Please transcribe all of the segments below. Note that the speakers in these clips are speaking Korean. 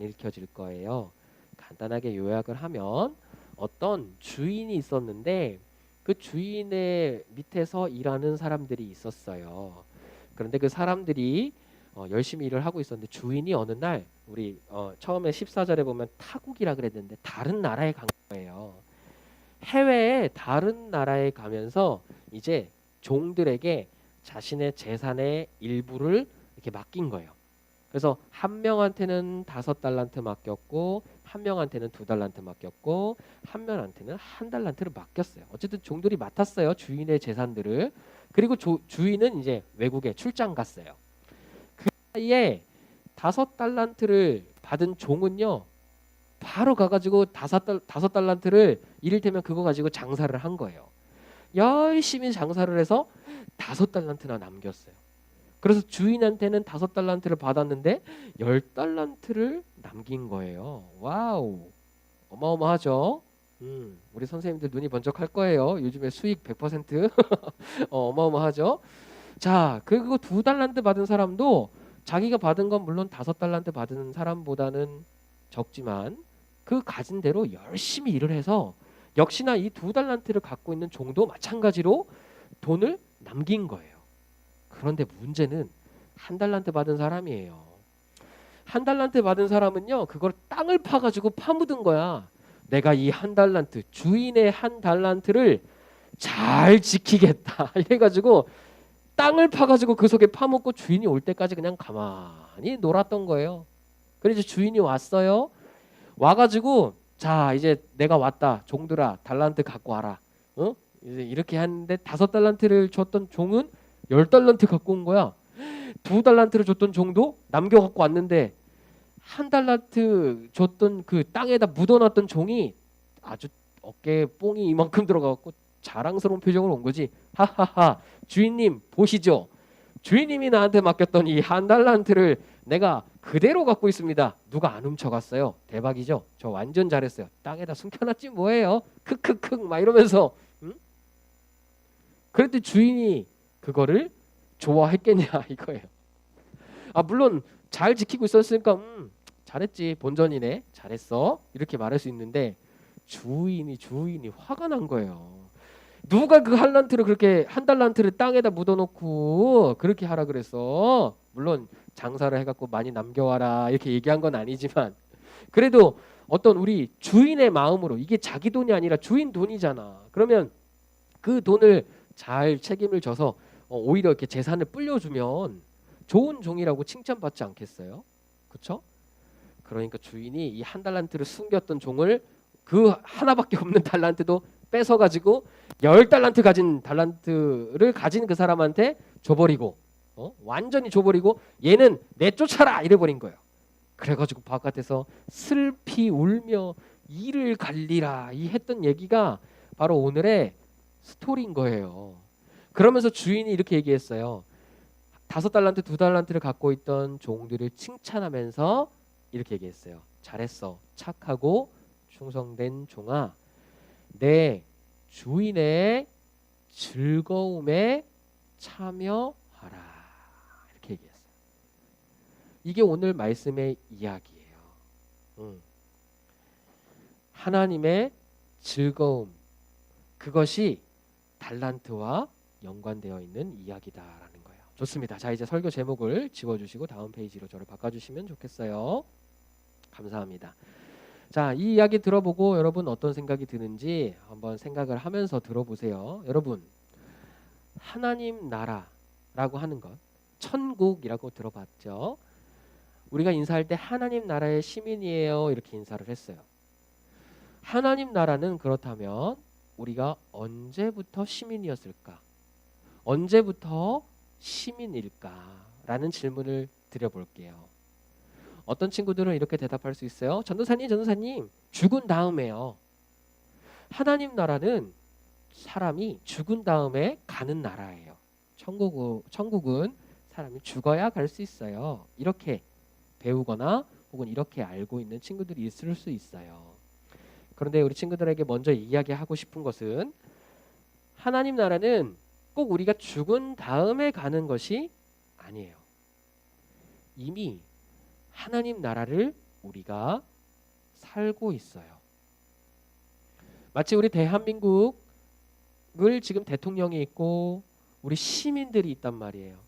읽혀질 거예요. 간단하게 요약을 하면 어떤 주인이 있었는데 그 주인의 밑에서 일하는 사람들이 있었어요. 그런데 그 사람들이 열심히 일을 하고 있었는데 주인이 어느 날 우리 처음에 14절에 보면 타국이라 그랬는데 다른 나라에 간 거예요. 해외에 다른 나라에 가면서 이제 종들에게 자신의 재산의 일부를 이렇게 맡긴 거예요. 그래서 한 명한테는 5달란트 맡겼고 한 명한테는 2달란트 맡겼고 한 명한테는 1달란트를 맡겼어요. 어쨌든 종들이 맡았어요. 주인의 재산들을. 그리고 주인은 이제 외국에 출장 갔어요. 그 사이에 5달란트를 받은 종은요. 바로 가가지고 5달란트를 이를테면 그거 가지고 장사를 한 거예요. 열심히 장사를 해서 5달란트나 남겼어요. 그래서 주인한테는 5달란트를 받았는데 10달란트를 남긴 거예요. 와우, 어마어마하죠. 우리 선생님들 눈이 번쩍할 거예요. 요즘에 수익 100% 어마어마하죠. 자, 그리고 2달란트 받은 사람도 자기가 받은 건 물론 5달란트 받은 사람보다는 적지만 그 가진 대로 열심히 일을 해서 역시나 이 2달란트를 갖고 있는 종도 마찬가지로 돈을 남긴 거예요. 그런데 문제는 1달란트 받은 사람이에요. 1달란트 받은 사람은요, 그걸 땅을 파가지고 파묻은 거야. 내가 이 1달란트, 주인의 1달란트를 잘 지키겠다. 이래가지고 땅을 파가지고 그 속에 파묻고 주인이 올 때까지 그냥 가만히 놀았던 거예요. 그래서 주인이 왔어요. 와가지고 자 이제 내가 왔다. 종들아 달란트 갖고 와라. 어? 이제 이렇게 하는데 5달란트를 줬던 종은 10달란트 갖고 온 거야. 2달란트를 줬던 종도 남겨 갖고 왔는데 1달란트 줬던 그 땅에다 묻어놨던 종이 아주 어깨에 뽕이 이만큼 들어가갖고 자랑스러운 표정으로 온 거지. 하하하 주인님 보시죠. 주인님이 나한테 맡겼던 이 1달란트를 내가 그대로 갖고 있습니다. 누가 안 훔쳐갔어요. 대박이죠. 저 완전 잘했어요. 땅에다 숨겨놨지 뭐예요. 크크크 막 이러면서 응? 그랬더니 주인이 그거를 좋아했겠냐 이거예요. 아 물론 잘 지키고 있었으니까 잘했지 본전이네 잘했어 이렇게 말할 수 있는데 주인이 화가 난 거예요. 누가 그 한란트를 그렇게 1달란트를 땅에다 묻어놓고 그렇게 하라 그랬어. 물론 장사를 해갖고 많이 남겨와라 이렇게 얘기한 건 아니지만 그래도 어떤 우리 주인의 마음으로 이게 자기 돈이 아니라 주인 돈이잖아. 그러면 그 돈을 잘 책임을 져서 오히려 이렇게 재산을 불려주면 좋은 종이라고 칭찬받지 않겠어요? 그렇죠? 그러니까 주인이 이 1달란트를 숨겼던 종을 그 하나밖에 없는 달란트도 뺏어가지고 10달란트 가진 달란트를 가진 그 사람한테 줘버리고 완전히 줘버리고 얘는 내쫓아라 이래버린 거예요. 그래가지고 바깥에서 슬피 울며 이를 갈리라 이 했던 얘기가 바로 오늘의 스토리인 거예요. 그러면서 주인이 이렇게 얘기했어요. 5달란트 2달란트를 갖고 있던 종들을 칭찬하면서 이렇게 얘기했어요. 잘했어. 착하고 충성된 종아. 내 주인의 즐거움에 참여하라. 이렇게 얘기했어요. 이게 오늘 말씀의 이야기예요. 하나님의 즐거움. 그것이 달란트와 연관되어 있는 이야기다라는 거예요. 좋습니다. 자 이제 설교 제목을 지워주시고 다음 페이지로 저를 바꿔주시면 좋겠어요. 감사합니다. 자, 이 이야기 들어보고 여러분 어떤 생각이 드는지 한번 생각을 하면서 들어보세요. 여러분, 하나님 나라라고 하는 것, 천국이라고 들어봤죠? 우리가 인사할 때 하나님 나라의 시민이에요. 이렇게 인사를 했어요. 하나님 나라는 그렇다면 우리가 언제부터 시민이었을까? 언제부터 시민일까? 라는 질문을 드려볼게요. 어떤 친구들은 이렇게 대답할 수 있어요. 전도사님, 죽은 다음에요. 하나님 나라는 사람이 죽은 다음에 가는 나라예요. 천국은 사람이 죽어야 갈 수 있어요. 이렇게 배우거나 혹은 이렇게 알고 있는 친구들이 있을 수 있어요. 그런데 우리 친구들에게 먼저 이야기하고 싶은 것은 하나님 나라는 꼭 우리가 죽은 다음에 가는 것이 아니에요. 이미 하나님 나라를 우리가 살고 있어요. 마치 우리 대한민국을 지금 대통령이 있고 우리 시민들이 있단 말이에요.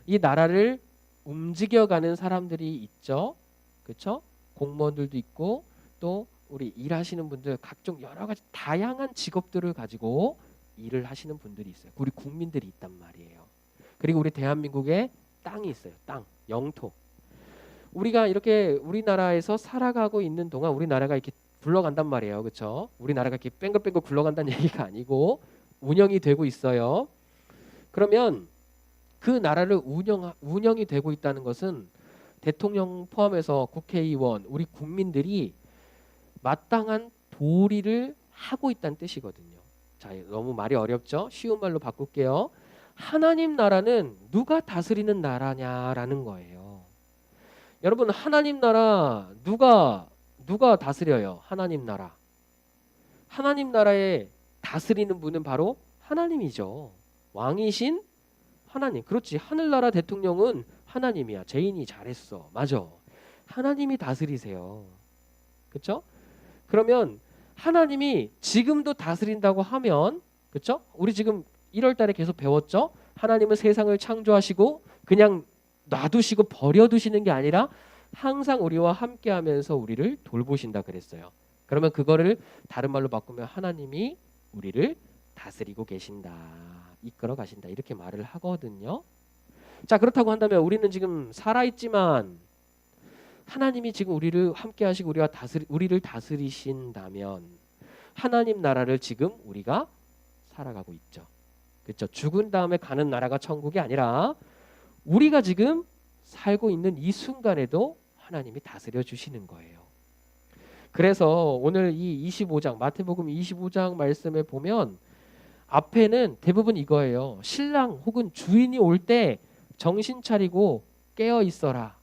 이 나라를 움직여가는 사람들이 있죠. 그렇죠? 공무원들도 있고 또 우리 일하시는 분들 각종 여러 가지 다양한 직업들을 가지고 일을 하시는 분들이 있어요. 우리 국민들이 있단 말이에요. 그리고 우리 대한민국에 땅이 있어요. 땅, 영토. 우리가 이렇게 우리나라에서 살아가고 있는 동안 우리나라가 이렇게 굴러간단 말이에요. 그렇죠? 우리나라가 이렇게 뺑글뺑글 굴러간다는 얘기가 아니고 운영이 되고 있어요. 그러면 그 나라를 운영이 되고 있다는 것은 대통령 포함해서 국회의원, 우리 국민들이 마땅한 도리를 하고 있다는 뜻이거든요. 자, 너무 말이 어렵죠? 쉬운 말로 바꿀게요. 하나님 나라는 누가 다스리는 나라냐라는 거예요. 여러분, 하나님 나라 누가 다스려요? 하나님 나라. 하나님 나라에 다스리는 분은 바로 하나님이죠. 왕이신 하나님. 그렇지. 하늘나라 대통령은 하나님이야. 제인이 잘했어. 맞아. 하나님이 다스리세요. 그렇죠? 그러면 하나님이 지금도 다스린다고 하면, 그렇죠? 우리 지금 1월 달에 계속 배웠죠? 하나님은 세상을 창조하시고 그냥 놔두시고 버려두시는 게 아니라 항상 우리와 함께하면서 우리를 돌보신다 그랬어요. 그러면 그거를 다른 말로 바꾸면 하나님이 우리를 다스리고 계신다, 이끌어 가신다, 이렇게 말을 하거든요. 자, 그렇다고 한다면 우리는 지금 살아있지만 하나님이 지금 우리를 함께 하시고 우리를 다스리신다면 하나님 나라를 지금 우리가 살아가고 있죠. 그렇죠? 죽은 다음에 가는 나라가 천국이 아니라 우리가 지금 살고 있는 이 순간에도 하나님이 다스려 주시는 거예요. 그래서 오늘 이 25장 마태복음 25장 말씀에 보면 앞에는 대부분 이거예요. 신랑 혹은 주인이 올 때 정신 차리고 깨어 있어라.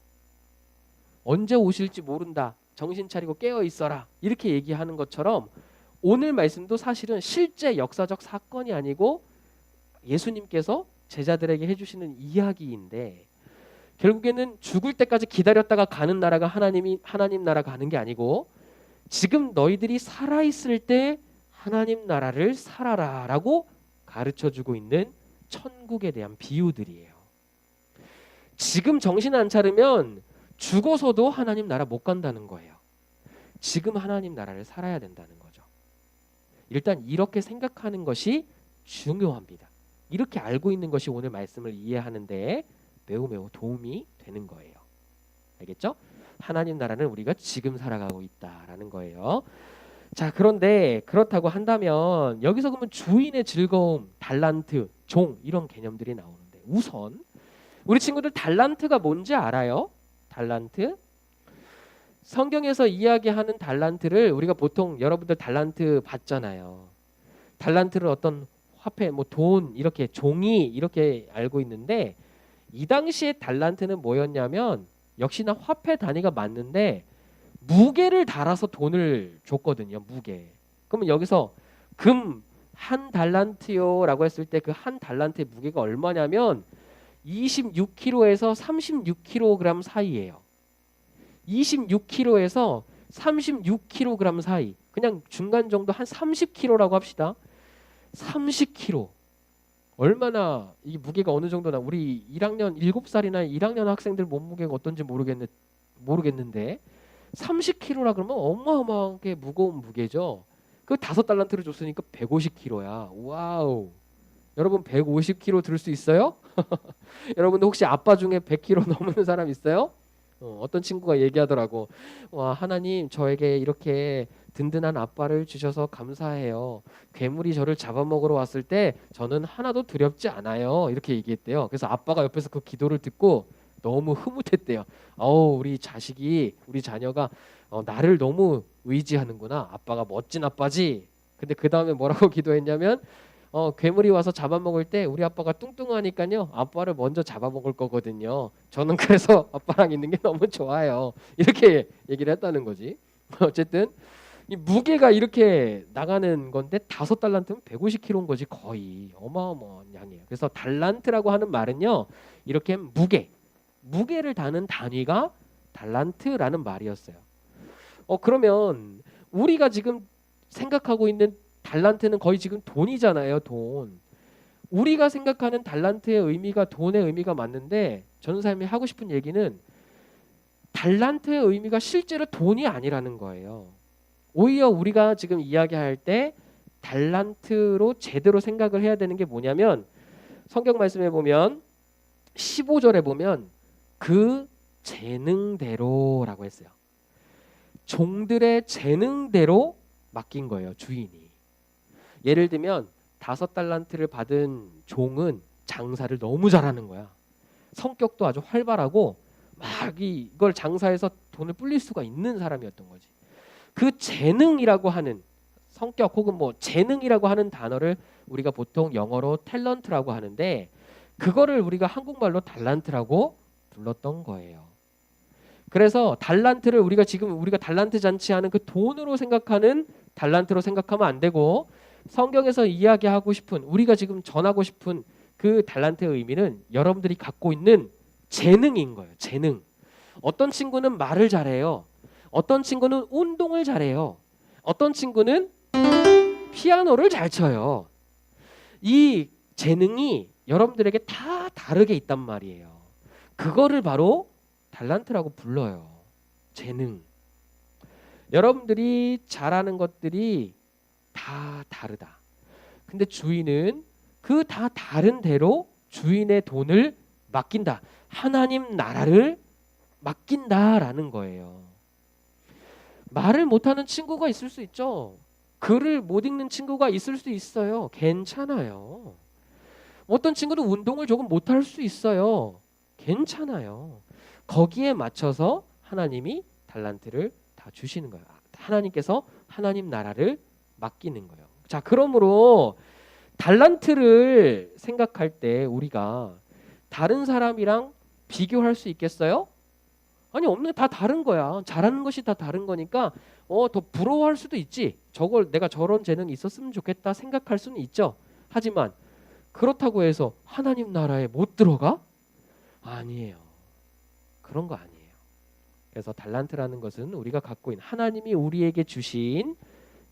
언제 오실지 모른다. 정신 차리고 깨어 있어라. 이렇게 얘기하는 것처럼 오늘 말씀도 사실은 실제 역사적 사건이 아니고 예수님께서 제자들에게 해주시는 이야기인데 결국에는 죽을 때까지 기다렸다가 가는 나라가 하나님 나라 가는 게 아니고 지금 너희들이 살아있을 때 하나님 나라를 살아라라고 가르쳐주고 있는 천국에 대한 비유들이에요. 지금 정신 안 차리면 죽어서도 하나님 나라 못 간다는 거예요. 지금 하나님 나라를 살아야 된다는 거죠. 일단 이렇게 생각하는 것이 중요합니다. 이렇게 알고 있는 것이 오늘 말씀을 이해하는데 매우 도움이 되는 거예요. 알겠죠? 하나님 나라는 우리가 지금 살아가고 있다라는 거예요. 자, 그런데 그렇다고 한다면 여기서 그러면 주인의 즐거움, 달란트, 종 이런 개념들이 나오는데 우선 우리 친구들 달란트가 뭔지 알아요? 달란트? 성경에서 이야기하는 달란트를 우리가 보통 여러분들 달란트 봤잖아요. 달란트를 어떤 화폐, 뭐 돈, 이렇게 종이 이렇게 알고 있는데 이 당시에 달란트는 뭐였냐면 역시나 화폐 단위가 맞는데 무게를 달아서 돈을 줬거든요. 무게. 그러면 여기서 금 한 달란트요라고 했을 때 그 한 달란트의 무게가 얼마냐면 26kg에서 36kg 사이예요. 26kg에서 36kg 사이. 그냥 중간 정도 한 30kg라고 합시다. 30kg. 얼마나 이 무게가 어느 정도나 우리 1학년 7살이나 1학년 학생들 몸무게가 어떤지 모르겠는데 30kg라 그러면 어마어마하게 무거운 무게죠. 그 5달란트를 줬으니까 150kg야. 와우. 여러분 150kg 들 수 있어요? 여러분 혹시 아빠 중에 100kg 넘는 사람 있어요? 어떤 친구가 얘기하더라고. 와, 하나님 저에게 이렇게 든든한 아빠를 주셔서 감사해요. 괴물이 저를 잡아먹으러 왔을 때 저는 하나도 두렵지 않아요. 이렇게 얘기했대요. 그래서 아빠가 옆에서 그 기도를 듣고 너무 흐뭇했대요. 우리 자녀가 나를 너무 의지하는구나. 아빠가 멋진 아빠지. 근데 그 다음에 뭐라고 기도했냐면 괴물이 와서 잡아먹을 때 우리 아빠가 뚱뚱하니까요. 아빠를 먼저 잡아먹을 거거든요. 저는 그래서 아빠랑 있는 게 너무 좋아요. 이렇게 얘기를 했다는 거지. 어쨌든 이 무게가 이렇게 나가는 건데 5달란트면 150kg인 거지. 거의 어마어마한 양이에요. 그래서 달란트라고 하는 말은요. 이렇게 무게를 다는 단위가 달란트라는 말이었어요. 그러면 우리가 지금 생각하고 있는 달란트는 거의 지금 돈이잖아요, 돈. 우리가 생각하는 달란트의 의미가 돈의 의미가 맞는데 전도사님이 하고 싶은 얘기는 달란트의 의미가 실제로 돈이 아니라는 거예요. 오히려 우리가 지금 이야기할 때 달란트로 제대로 생각을 해야 되는 게 뭐냐면 성경 말씀에 보면 15절에 보면 그 재능대로라고 했어요. 종들의 재능대로 맡긴 거예요, 주인이. 예를 들면 5달란트를 받은 종은 장사를 너무 잘하는 거야. 성격도 아주 활발하고 막 이걸 장사해서 돈을 불릴 수가 있는 사람이었던 거지. 그 재능이라고 하는 성격 혹은 뭐 재능이라고 하는 단어를 우리가 보통 영어로 탤런트라고 하는데 그거를 우리가 한국말로 달란트라고 불렀던 거예요. 그래서 달란트를 우리가 달란트 잔치하는 그 돈으로 생각하는 달란트로 생각하면 안 되고 성경에서 이야기하고 싶은 우리가 지금 전하고 싶은 그 달란트의 의미는 여러분들이 갖고 있는 재능인 거예요. 재능. 어떤 친구는 말을 잘해요. 어떤 친구는 운동을 잘해요. 어떤 친구는 피아노를 잘 쳐요. 이 재능이 여러분들에게 다 다르게 있단 말이에요. 그거를 바로 달란트라고 불러요. 재능. 여러분들이 잘하는 것들이 다 다르다. 근데 주인은 그 다 다른 대로 주인의 돈을 맡긴다. 하나님 나라를 맡긴다라는 거예요. 말을 못하는 친구가 있을 수 있죠. 글을 못 읽는 친구가 있을 수 있어요. 괜찮아요. 어떤 친구는 운동을 조금 못할 수 있어요. 괜찮아요. 거기에 맞춰서 하나님이 달란트를 다 주시는 거예요. 하나님께서 하나님 나라를 맡기는 거예요. 자, 그러므로 달란트를 생각할 때 우리가 다른 사람이랑 비교할 수 있겠어요? 아니, 없는 다 다른 거야. 잘하는 것이 다 다른 거니까 더 부러워할 수도 있지. 저걸 내가 저런 재능이 있었으면 좋겠다 생각할 수는 있죠. 하지만 그렇다고 해서 하나님 나라에 못 들어가? 아니에요. 그런 거 아니에요. 그래서 달란트라는 것은 우리가 갖고 있는 하나님이 우리에게 주신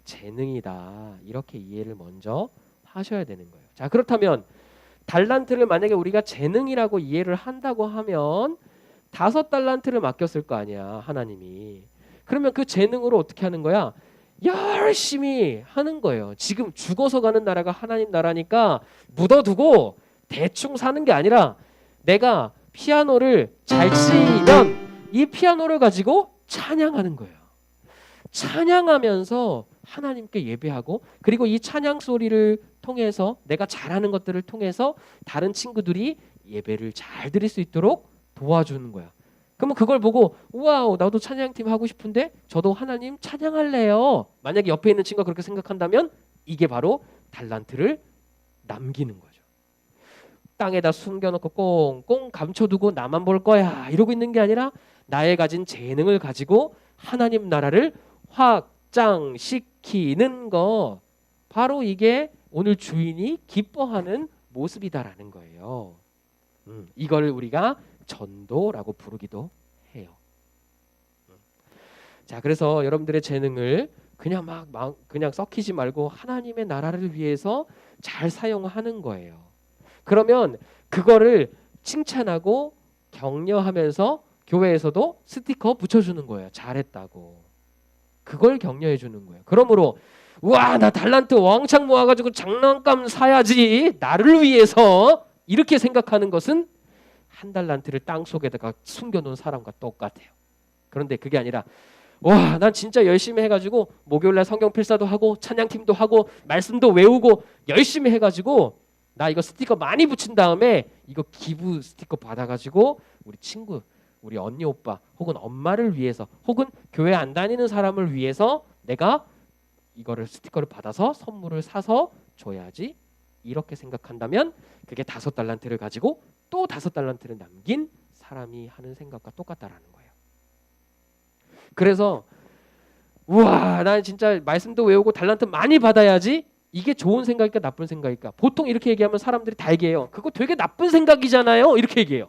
재능이다. 이렇게 이해를 먼저 하셔야 되는 거예요. 자, 그렇다면 달란트를 만약에 우리가 재능이라고 이해를 한다고 하면 5달란트를 맡겼을 거 아니야, 하나님이. 그러면 그 재능으로 어떻게 하는 거야? 열심히 하는 거예요. 지금 죽어서 가는 나라가 하나님 나라니까 묻어두고 대충 사는 게 아니라 내가 피아노를 잘 치면 이 피아노를 가지고 찬양하는 거예요. 찬양하면서 하나님께 예배하고 그리고 이 찬양 소리를 통해서 내가 잘하는 것들을 통해서 다른 친구들이 예배를 잘 드릴 수 있도록 도와주는 거야. 그러면 그걸 보고 우와 나도 찬양팀 하고 싶은데 저도 하나님 찬양할래요. 만약에 옆에 있는 친구가 그렇게 생각한다면 이게 바로 달란트를 남기는 거죠. 땅에다 숨겨놓고 꽁꽁 감춰두고 나만 볼 거야 이러고 있는 게 아니라 나의 가진 재능을 가지고 하나님 나라를 확장시키는 거 바로 이게 오늘 주인이 기뻐하는 모습이다라는 거예요. 이걸 우리가 전도라고 부르기도 해요. 자, 그래서 여러분들의 재능을 그냥 그냥 썩히지 말고 하나님의 나라를 위해서 잘 사용하는 거예요. 그러면 그거를 칭찬하고 격려하면서 교회에서도 스티커 붙여주는 거예요. 잘했다고. 그걸 격려해 주는 거예요. 그러므로 우와 나 달란트 왕창 모아가지고 장난감 사야지 나를 위해서 이렇게 생각하는 것은 한 달란트를 땅속에다가 숨겨놓은 사람과 똑같아요. 그런데 그게 아니라 와 난 진짜 열심히 해가지고 목요일날 성경 필사도 하고 찬양팀도 하고 말씀도 외우고 열심히 해가지고 나 이거 스티커 많이 붙인 다음에 이거 기부 스티커 받아가지고 우리 친구 우리 언니 오빠 혹은 엄마를 위해서 혹은 교회 안 다니는 사람을 위해서 내가 이거를 스티커를 받아서 선물을 사서 줘야지 이렇게 생각한다면 그게 5달란트를 가지고 또 5달란트를 남긴 사람이 하는 생각과 똑같다라는 거예요. 그래서 우와 난 진짜 말씀도 외우고 달란트 많이 받아야지 이게 좋은 생각일까 나쁜 생각일까? 보통 이렇게 얘기하면 사람들이 다 얘기해요. 그거 되게 나쁜 생각이잖아요. 이렇게 얘기해요.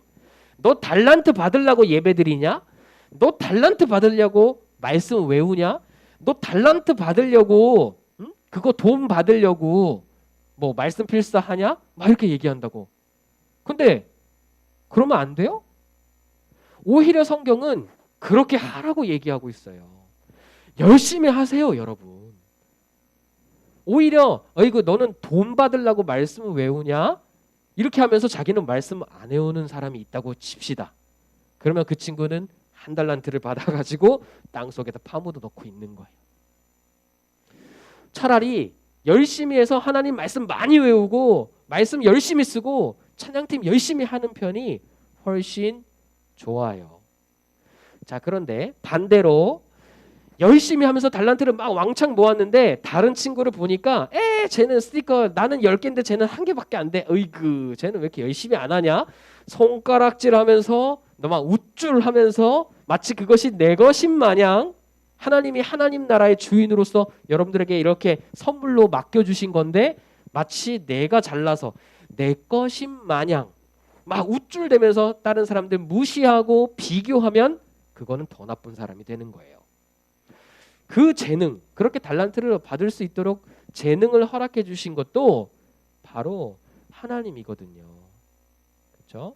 너 달란트 받으려고 예배드리냐? 너 달란트 받으려고 말씀 외우냐? 너 달란트 받으려고 그거 돈 받으려고 뭐 말씀 필사하냐? 막 이렇게 얘기한다고. 근데 그러면 안 돼요? 오히려 성경은 그렇게 하라고 얘기하고 있어요. 열심히 하세요, 여러분. 오히려 어이구 너는 돈 받으려고 말씀을 외우냐? 이렇게 하면서 자기는 말씀 안 외우는 사람이 있다고 칩시다. 그러면 그 친구는 한 달란트를 받아가지고 땅 속에다 파묻어 놓고 있는 거예요. 차라리 열심히 해서 하나님 말씀 많이 외우고 말씀 열심히 쓰고 찬양팀 열심히 하는 편이 훨씬 좋아요. 자, 그런데 반대로 열심히 하면서 달란트를 막 왕창 모았는데 다른 친구를 보니까 쟤는 스티커 나는 10개인데 쟤는 1개밖에 안 돼. 어이구 쟤는 왜 이렇게 열심히 안 하냐? 손가락질하면서 막 우쭐하면서 마치 그것이 내 것인 마냥 하나님이 하나님 나라의 주인으로서 여러분들에게 이렇게 선물로 맡겨주신 건데 마치 내가 잘나서 내 것인 마냥 막 우쭐대면서 다른 사람들 무시하고 비교하면 그거는 더 나쁜 사람이 되는 거예요. 그 재능, 그렇게 달란트를 받을 수 있도록 재능을 허락해 주신 것도 바로 하나님이거든요. 그렇죠?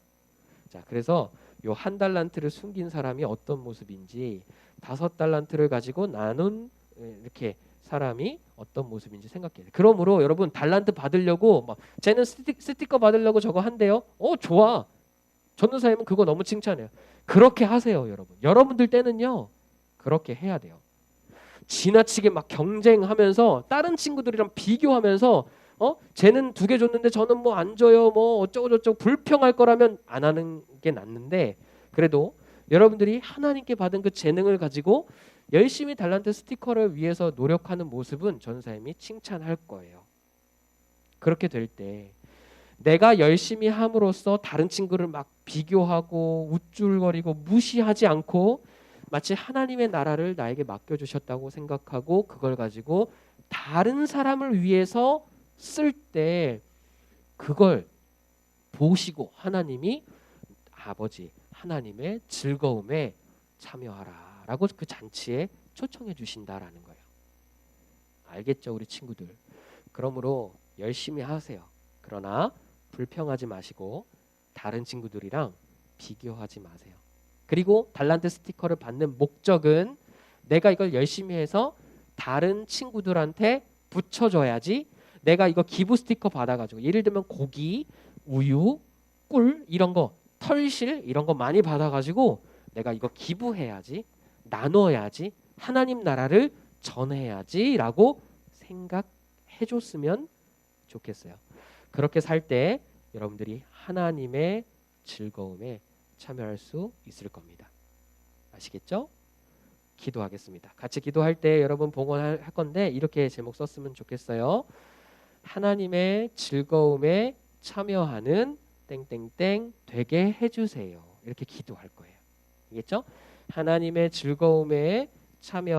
자, 그래서 요 한 달란트를 숨긴 사람이 어떤 모습인지 5달란트를 가지고 나눈 이렇게 사람이 어떤 모습인지 생각해요. 그러므로 여러분 달란트 받으려고 막 쟤는 스티커 받으려고 저거 한대요. 좋아. 전도사님은 그거 너무 칭찬해요. 그렇게 하세요, 여러분. 여러분들 때는요. 그렇게 해야 돼요. 지나치게 막 경쟁하면서 다른 친구들이랑 비교하면서 쟤는 2개 줬는데 저는 뭐 안 줘요. 뭐 어쩌고 저쩌고 불평할 거라면 안 하는 게 낫는데 그래도 여러분들이 하나님께 받은 그 재능을 가지고 열심히 달란트 스티커를 위해서 노력하는 모습은 전사님이 칭찬할 거예요. 그렇게 될 때 내가 열심히 함으로써 다른 친구를 막 비교하고 우쭐거리고 무시하지 않고 마치 하나님의 나라를 나에게 맡겨주셨다고 생각하고 그걸 가지고 다른 사람을 위해서 쓸 때 그걸 보시고 하나님이 아버지 하나님의 즐거움에 참여하라 라고 그 잔치에 초청해 주신다라는 거예요. 알겠죠, 우리 친구들? 그러므로 열심히 하세요. 그러나 불평하지 마시고 다른 친구들이랑 비교하지 마세요. 그리고 달란트 스티커를 받는 목적은 내가 이걸 열심히 해서 다른 친구들한테 붙여줘야지. 내가 이거 기부 스티커 받아가지고 예를 들면 고기, 우유, 꿀 이런 거, 털실 이런 거 많이 받아가지고 내가 이거 기부해야지, 나눠야지, 하나님 나라를 전해야지라고 생각해줬으면 좋겠어요. 그렇게 살 때 여러분들이 하나님의 즐거움에 참여할 수 있을 겁니다. 아시겠죠? 기도하겠습니다. 같이 기도할 때 여러분 봉헌할 건데 이렇게 제목 썼으면 좋겠어요. 하나님의 즐거움에 참여하는 땡땡땡 되게 해주세요. 이렇게 기도할 거예요. 알겠죠? 하나님의 즐거움에 참여